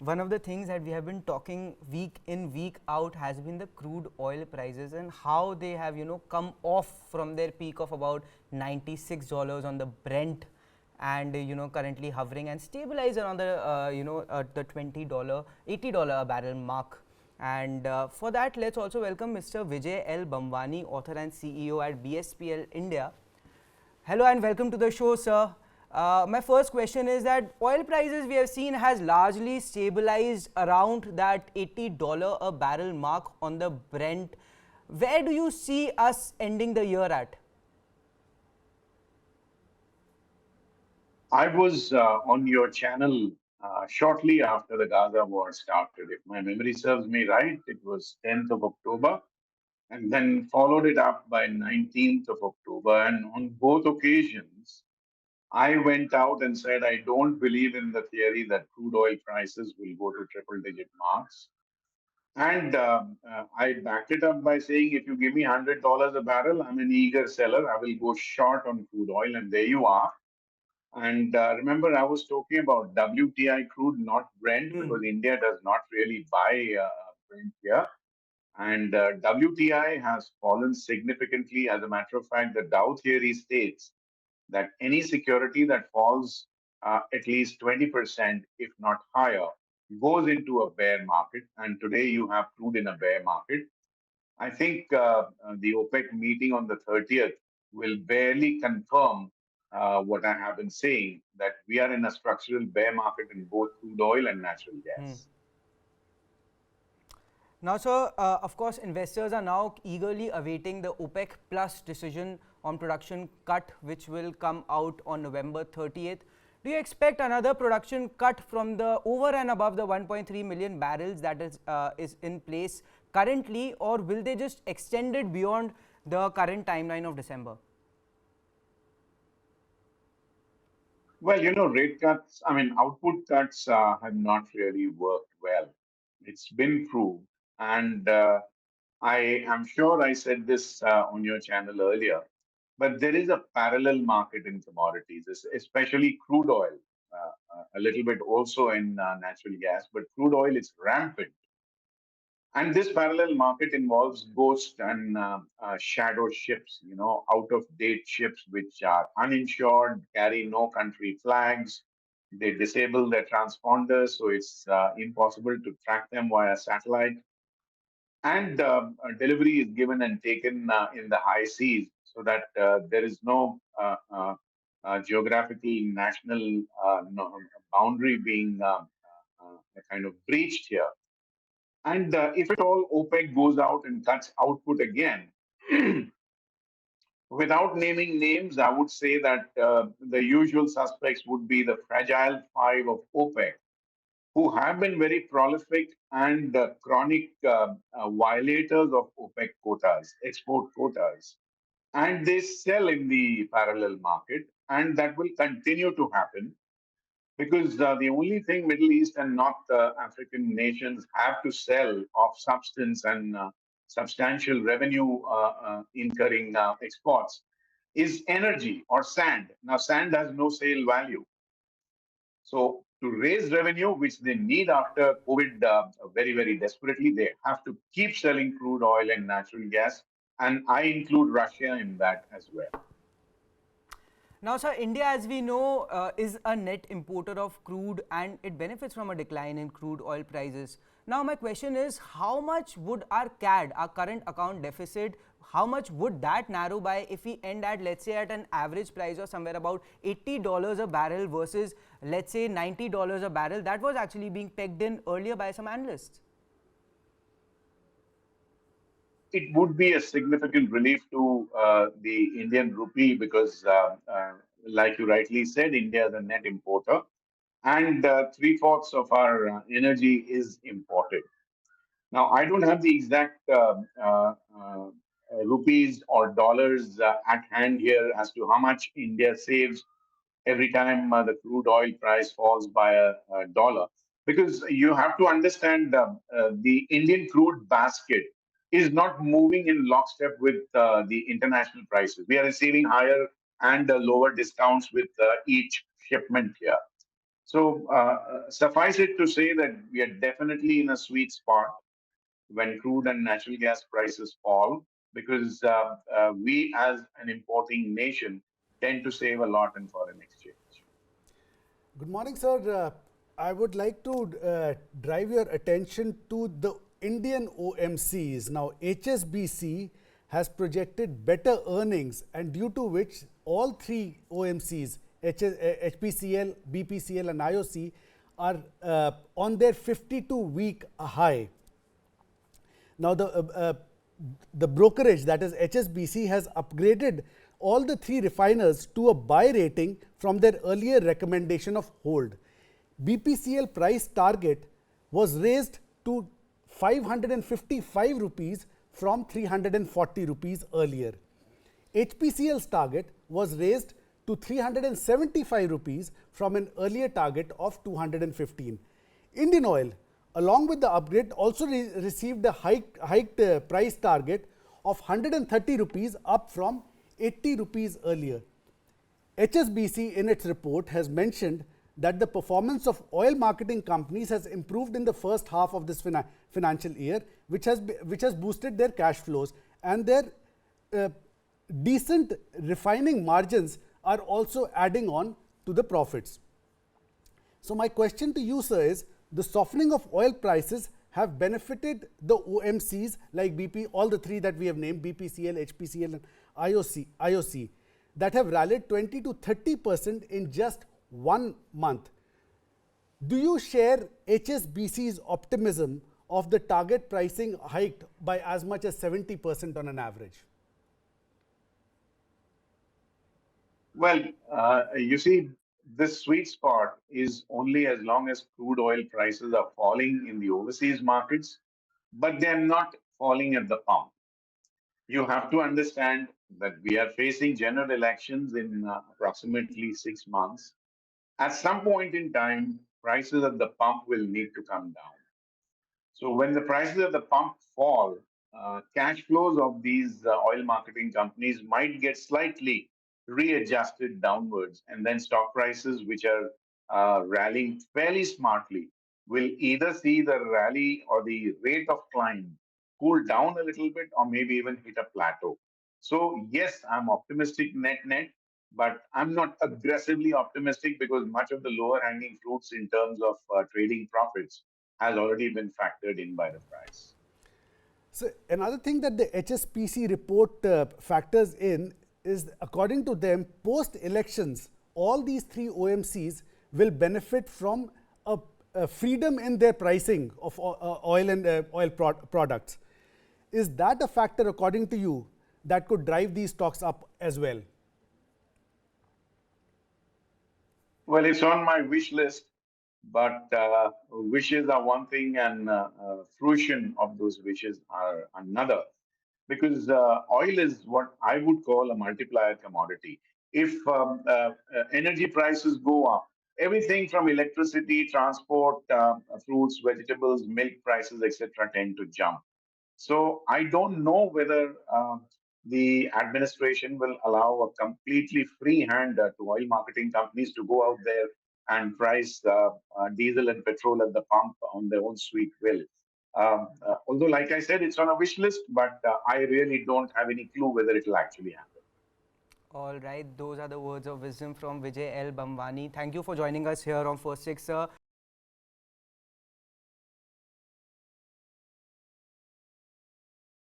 one of the things that we have been talking week in, week out has been the crude oil prices and how they have, come off from their peak of about $96 on the Brent and, currently hovering and stabilized around the, the $20, $80 a barrel mark. And for that, let's also welcome Mr. Vijay L Bhambwani, author and CEO at BPCL India. Hello and welcome to the show, sir. My first question is that oil prices we have seen has largely stabilized around that $80 a barrel mark on the Brent. Where do you see us ending the year at? I was on your channel shortly after the Gaza war started. If my memory serves me right, it was 10th of October, and then followed it up by 19th of October. And on both occasions, I went out and said, I don't believe in the theory that crude oil prices will go to triple digit marks. And I backed it up by saying, if you give me $100 a barrel, I'm an eager seller. I will go short on crude oil. And there you are. And remember, I was talking about WTI crude, not Brent, because India does not really buy Brent here. And WTI has fallen significantly. As a matter of fact, the Dow theory states that any security that falls at least 20%, if not higher, goes into a bear market. And today you have crude in a bear market. I think the OPEC meeting on the 30th will barely confirm what I have been saying, that we are in a structural bear market in both crude oil and natural gas. Now, sir, of course, investors are now eagerly awaiting the OPEC Plus decision on production cut, which will come out on November 30th. Do you expect another production cut from the over and above the 1.3 million barrels that is in place currently, or will they just extend it beyond the current timeline of December? Well, rate cuts, output cuts have not really worked well. It's been proved. And I am sure I said this on your channel earlier, but there is a parallel market in commodities, especially crude oil, a little bit also in natural gas, but crude oil is rampant. And this parallel market involves ghost and shadow ships, out of date ships which are uninsured, carry no country flags. They disable their transponders, so it's impossible to track them via satellite. And delivery is given and taken in the high seas, so that there is no geographical national boundary being kind of breached here. And if at all OPEC goes out and cuts output again, without naming names, I would say that the usual suspects would be the fragile five of OPEC, who have been very prolific and chronic violators of OPEC quotas, export quotas. And they sell in the parallel market, and that will continue to happen because the only thing Middle East and North African nations have to sell of substance and substantial revenue incurring exports is energy or sand. Now, sand has no sale value. So, to raise revenue, which they need after COVID very, very desperately, they have to keep selling crude oil and natural gas. And I include Russia in that as well. Now, sir, India, as we know, is a net importer of crude and it benefits from a decline in crude oil prices. Now, my question is, how much would our CAD, our current account deficit, how much would that narrow by if we end at, let's say, at an average price of somewhere about $80 a barrel versus, let's say, $90 a barrel? That was actually being pegged in earlier by some analysts. It would be a significant relief to the Indian rupee because, like you rightly said, India is a net importer, and three-fourths of our energy is imported. Now, I don't have the exact rupees or dollars at hand here as to how much India saves every time the crude oil price falls by a dollar. Because you have to understand the Indian crude basket is not moving in lockstep with the international prices. We are receiving higher and lower discounts with each shipment here. So suffice it to say that we are definitely in a sweet spot when crude and natural gas prices fall, because we as an importing nation tend to save a lot in foreign exchange. Good morning, sir. I would like to drive your attention to the Indian OMCs. Now, HSBC has projected better earnings, and due to which all three OMCs, HPCL, BPCL, and IOC, are on their 52-week high. Now, the brokerage, that is HSBC, has upgraded all the three refiners to a buy rating from their earlier recommendation of hold. BPCL price target was raised to 555 rupees from 340 rupees earlier. HPCL's target was raised to 375 rupees from an earlier target of 215. Indian Oil, along with the upgrade, also received a hiked price target of 130 rupees, up from 80 rupees earlier. HSBC in its report has mentioned that the performance of oil marketing companies has improved in the first half of this financial year, which has boosted their cash flows, and their decent refining margins are also adding on to the profits. So my question to you, sir, is the softening of oil prices have benefited the OMCs like BP, all the three that we have named, BPCL, HPCL, and IOC, that have rallied 20 to 30% in just 1 month. Do you share HSBC's optimism of the target pricing hiked by as much as 70% on an average? Well, you see, this sweet spot is only as long as crude oil prices are falling in the overseas markets, but they're not falling at the pump. You have to understand that we are facing general elections in approximately 6 months. At some point in time, prices at the pump will need to come down. So when the prices at the pump fall, cash flows of these oil marketing companies might get slightly readjusted downwards, and then stock prices, which are rallying fairly smartly, will either see the rally or the rate of climb cool down a little bit, or maybe even hit a plateau. So yes, I'm optimistic net, but I'm not aggressively optimistic, because much of the lower hanging fruits in terms of trading profits has already been factored in by the price. So another thing that the HSBC report factors in is, according to them, post-elections, all these three OMCs will benefit from a freedom in their pricing of oil and oil products. Is that a factor, according to you, that could drive these stocks up as well? Well, it's on my wish list, but wishes are one thing, and fruition of those wishes are another. Because oil is what I would call a multiplier commodity. If energy prices go up, everything from electricity, transport, fruits, vegetables, milk prices, etc., tend to jump. So I don't know whether the administration will allow a completely free hand to oil marketing companies to go out there and price diesel and petrol at the pump on their own sweet will. Although, like I said, it's on a wish list, but I really don't have any clue whether it will actually happen. All right, those are the words of wisdom from Vijay L Bhambwani. Thank you for joining us here on First Six, sir.